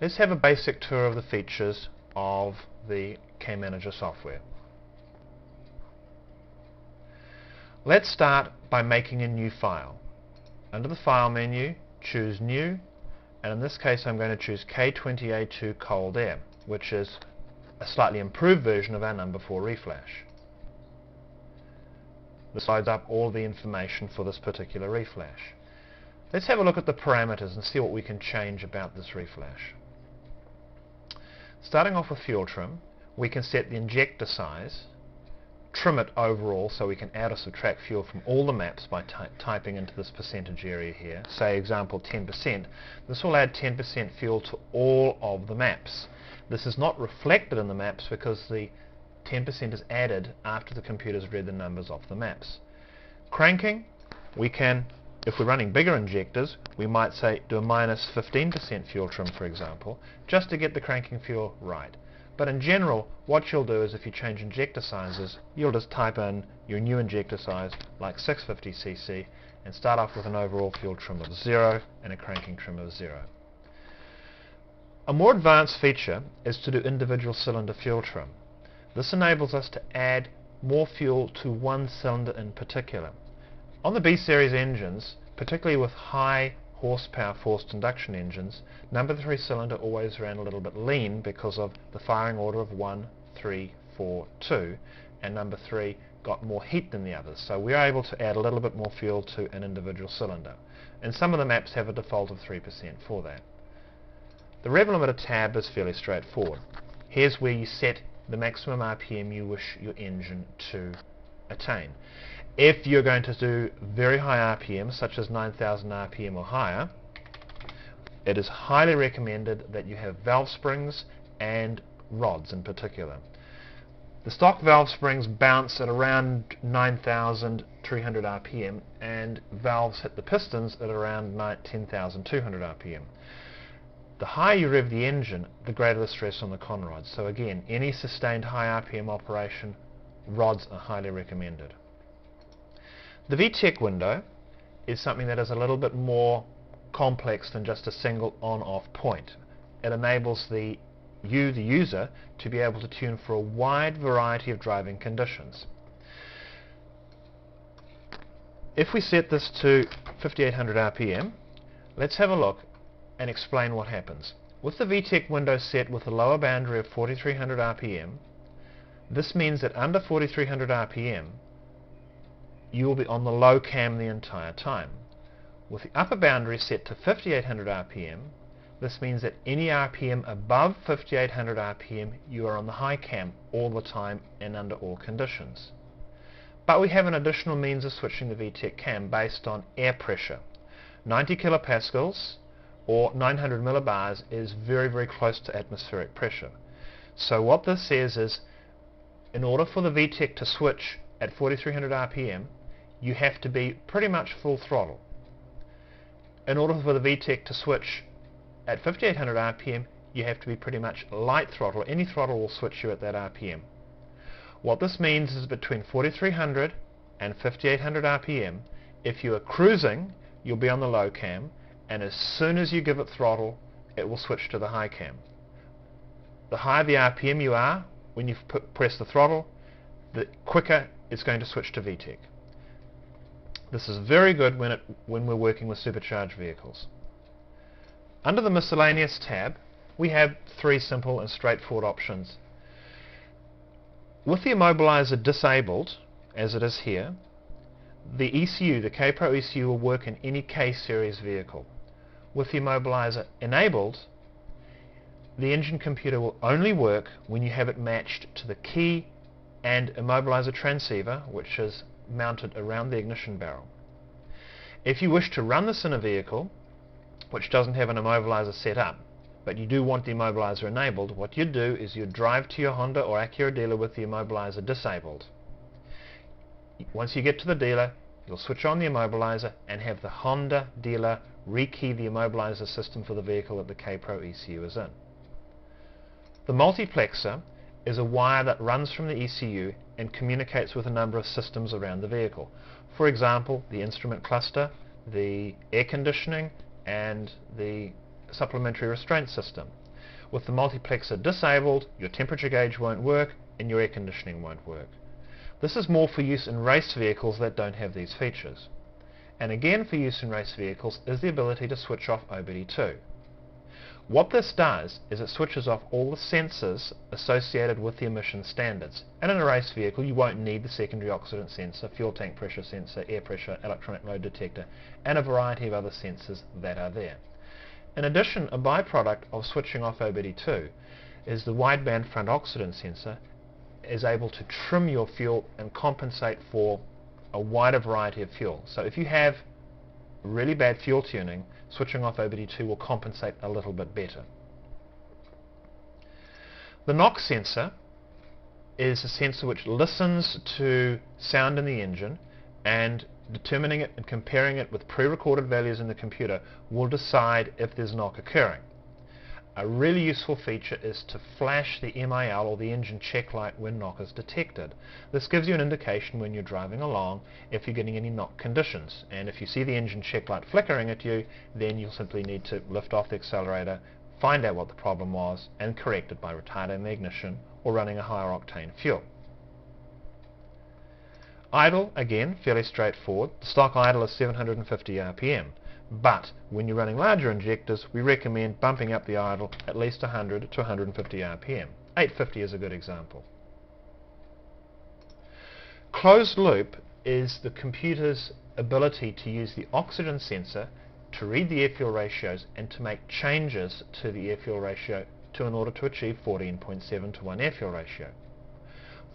Let's have a basic tour of the features of the Cam Manager software. Let's start by making a new file. Under the File menu, choose New, and in this case I'm going to choose K20A2 Cold Air, which is a slightly improved version of our number 4 reflash. This loads up all the information for this particular reflash. Let's have a look at the parameters and see what we can change about this reflash. Starting off with fuel trim, we can set the injector size, trim it overall so we can add or subtract fuel from all the maps by typing into this percentage area here. Say example 10%. This will add 10% fuel to all of the maps. This is not reflected in the maps because the 10% is added after the computer's read the numbers off the maps. Cranking, we can, if we're running bigger injectors, we might say do a minus 15% fuel trim, for example, just to get the cranking fuel right. But in general, what you'll do is if you change injector sizes, you'll just type in your new injector size, like 650cc, and start off with an overall fuel trim of 0 and a cranking trim of 0. A more advanced feature is to do individual cylinder fuel trim. This enables us to add more fuel to one cylinder in particular. On the B-series engines, particularly with high horsepower forced induction engines, number 3 cylinder always ran a little bit lean because of the firing order of 1, 3, 4, 2, and number 3 got more heat than the others, so we are able to add a little bit more fuel to an individual cylinder. And some of the maps have a default of 3% for that. The rev limiter tab is fairly straightforward. Here's where you set the maximum RPM you wish your engine to attain. If you're going to do very high RPM, such as 9,000 RPM or higher, it is highly recommended that you have valve springs and rods in particular. The stock valve springs bounce at around 9,300 RPM and valves hit the pistons at around 10,200 RPM. The higher you rev the engine, the greater the stress on the conrods. So again, any sustained high RPM operation, rods are highly recommended. The Vtec window is something that is a little bit more complex than just a single on-off point. It enables the user, to be able to tune for a wide variety of driving conditions. If we set this to 5800 RPM, let's have a look and explain what happens. With the Vtec window set with a lower boundary of 4300 RPM, this means that under 4300 RPM you will be on the low cam the entire time. With the upper boundary set to 5800 RPM, this means that any RPM above 5800 RPM you are on the high cam all the time and under all conditions. But we have an additional means of switching the Vtec cam based on air pressure. 90 kilopascals or 900 millibars is very, very close to atmospheric pressure. So what this says is, in order for the Vtec to switch at 4300 RPM, you have to be pretty much full throttle. In order for the Vtec to switch at 5800 RPM, you have to be pretty much light throttle. Any throttle will switch you at that RPM. What this means is between 4300 and 5800 RPM, if you are cruising, you'll be on the low cam, and as soon as you give it throttle, it will switch to the high cam. The higher the RPM you are, when you press the throttle, the quicker it's going to switch to Vtec. This is very good when we're working with supercharged vehicles. Under the Miscellaneous tab, we have 3 simple and straightforward options. With the immobilizer disabled, as it is here, the ECU, the K-Pro ECU, will work in any K-series vehicle. With the immobilizer enabled, the engine computer will only work when you have it matched to the key and immobilizer transceiver, which is mounted around the ignition barrel. If you wish to run this in a vehicle which doesn't have an immobilizer set up, but you do want the immobilizer enabled, what you'd do is you'd drive to your Honda or Acura dealer with the immobilizer disabled. Once you get to the dealer, you'll switch on the immobilizer and have the Honda dealer rekey the immobilizer system for the vehicle that the K-Pro ECU is in. The multiplexer is a wire that runs from the ECU and communicates with a number of systems around the vehicle. For example, the instrument cluster, the air conditioning, and the supplementary restraint system. With the multiplexer disabled, your temperature gauge won't work and your air conditioning won't work. This is more for use in race vehicles that don't have these features. And again, for use in race vehicles is the ability to switch off OBD2. What this does is it switches off all the sensors associated with the emission standards. And in a race vehicle you won't need the secondary oxidant sensor, fuel tank pressure sensor, air pressure, electronic load detector, and a variety of other sensors that are there. In addition, a byproduct of switching off OBD2 is the wideband front oxidant sensor is able to trim your fuel and compensate for a wider variety of fuel. So if you have really bad fuel tuning, switching off OBD2 will compensate a little bit better. The NOx sensor is a sensor which listens to sound in the engine, and determining it and comparing it with pre-recorded values in the computer will decide if there's knock occurring. A really useful feature is to flash the MIL or the engine check light when knock is detected. This gives you an indication when you're driving along if you're getting any knock conditions, and if you see the engine check light flickering at you, then you'll simply need to lift off the accelerator, find out what the problem was, and correct it by retarding the ignition or running a higher octane fuel. Idle, again, fairly straightforward. The stock idle is 750 RPM. But when you're running larger injectors, we recommend bumping up the idle at least 100 to 150 RPM. 850 is a good example. Closed loop is the computer's ability to use the oxygen sensor to read the air-fuel ratios and to make changes to the air-fuel ratio in order to achieve 14.7 to 1 air-fuel ratio.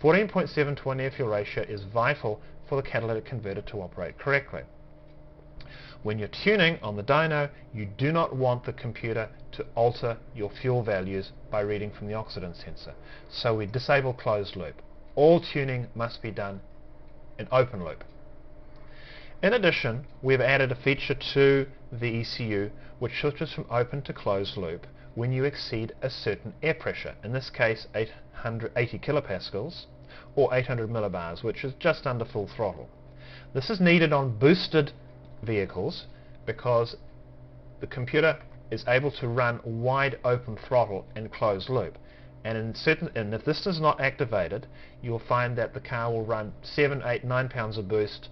14.7 to 1 air-fuel ratio is vital for the catalytic converter to operate correctly. When you're tuning on the dyno, you do not want the computer to alter your fuel values by reading from the oxidant sensor. So we disable closed loop. All tuning must be done in open loop. In addition, we've added a feature to the ECU which switches from open to closed loop when you exceed a certain air pressure, in this case 880 kilopascals or 800 millibars, which is just under full throttle. This is needed on boosted vehicles because the computer is able to run wide open throttle and closed loop, and if this is not activated, you'll find that the car will run 7, 8, 9 pounds of boost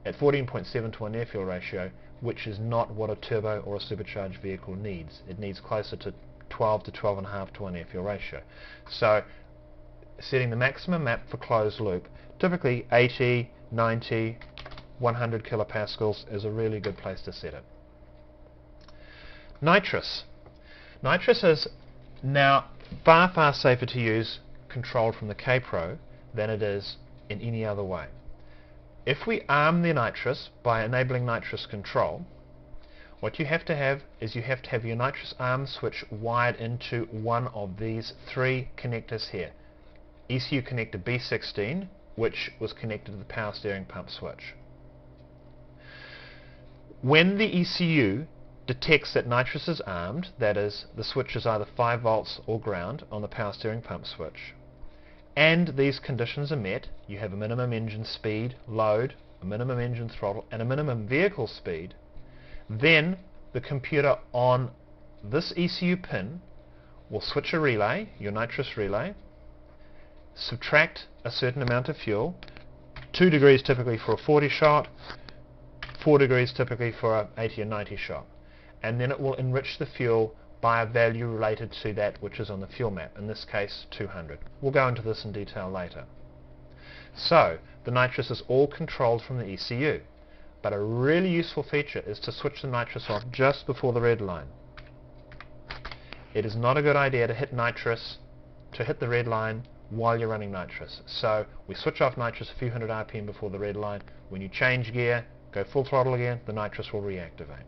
at 14.7 to 1 air-fuel ratio, which is not what a turbo or a supercharged vehicle needs. It needs closer to 12 to 12.5 to 1 air-fuel ratio. So setting the maximum map for closed loop, typically 80, 90, 100 kilopascals is a really good place to set it. Nitrous. Nitrous is now far safer to use controlled from the K-Pro than it is in any other way. If we arm the nitrous by enabling nitrous control, what you have to have is you have to have your nitrous arm switch wired into one of these three connectors here. ECU connector B16, which was connected to the power steering pump switch. When the ECU detects that nitrous is armed, that is, the switch is either 5 volts or ground on the power steering pump switch, and these conditions are met, you have a minimum engine speed, load, a minimum engine throttle, and a minimum vehicle speed, then the computer on this ECU pin will switch a relay, your nitrous relay, subtract a certain amount of fuel, 2 degrees typically for a 40 shot, 4 degrees typically for a 80 or 90 shot, and then it will enrich the fuel by a value related to that which is on the fuel map, in this case 200. We'll go into this in detail later. So the nitrous is all controlled from the ECU, but a really useful feature is to switch the nitrous off just before the red line. It is not a good idea to hit the red line while you're running nitrous. So we switch off nitrous a few hundred RPM before the red line. When you change gear, go full throttle again, the nitrous will reactivate.